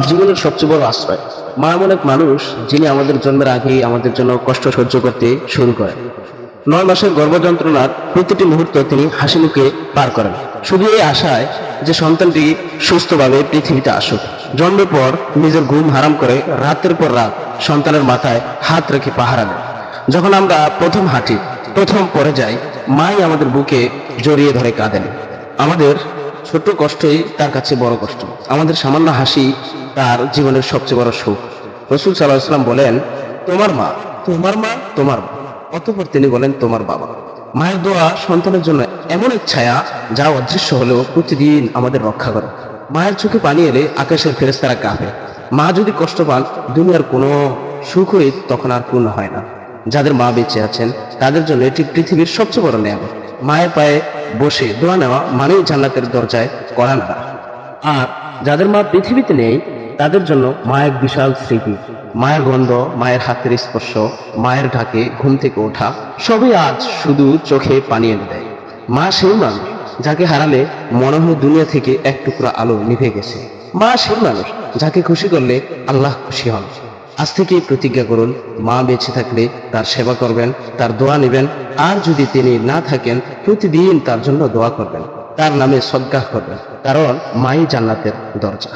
জীবনের সবচেয়ে বড় আশ্রয়। মা এমন এক মানুষ যিনি আমাদের জন্মের আগেই আমাদের জন্য কষ্ট সহ্য করতে শুরু করেন। 9 মাসের গর্ভযন্ত্রণার প্রতিটি মুহূর্ত তিনি হাসি মুখে পার করেন, শুধু এই আশায় যে সন্তানটি সুস্থভাবে পৃথিবীতে আসুক। জন্মের পর নিজের ঘুম হারাম করে রাতের পর রাত সন্তানের মাথায় হাত রেখে পাহারা দেন। যখন আমরা প্রথম হাঁটি, প্রথম পড়ে যাই, মাই আমাদের বুকে জড়িয়ে ধরে কাঁদেন। আমাদের ছোট কষ্টই তার কাছে বড় কষ্ট, আমাদের সামান্য হাসি তার জীবনের সবচেয়ে বড় সুখ। রাসূল সাল্লাল্লাহু আলাইহি ওয়াসাল্লাম বলেন, তোমার মা, তোমার মা, তোমার মা। অতঃপর তিনি বলেন, তোমার বাবা। মায়ের দোয়া সন্তানের জন্য এমন এক ছায়া যা অদৃশ্য হলেও প্রতিদিন আমাদের রক্ষা করে। মায়ের চোখে পানি এলে আকাশের ফেরেশতারা কাঁপে। মা যদি কষ্ট পান, দুনিয়ার কোনো সুখই তখন আর পূর্ণ হয় না। যাদের মা বেঁচে আছেন তাদের জন্য এটি পৃথিবীর সবচেয়ে বড় নিয়ামত। মায়ের পায়ে বসে দোয়া নেওয়া মানেই জান্নাতের দরজায় কড়া নাড়া। আর যাদের মা পৃথিবীতে নেই তাদের জন্য মা এক বিশাল স্মৃতি। মায়ের গন্ধ, মায়ের হাতের স্পর্শ, মায়ের ঢাকে ঘুম থেকে ওঠা, সবই আজ শুধু চোখে পানি এনে দেয়। মা সেই মানুষ যাকে হারালে মনে হয় দুনিয়া থেকে এক টুকরা আলো নিভে গেছে। মা সেই মানুষ যাকে খুশি করলে আল্লাহ খুশি হন। আজ থেকেই প্রতিজ্ঞা করুন, মা বেঁচে থাকলে তার সেবা করবেন, তার দোয়া নেবেন, আর যদি তিনি না থাকেন প্রতিদিন তার জন্য দোয়া করবেন, তার নামে সদকাহ করবেন, কারণ মাই জান্নাতের দরজা।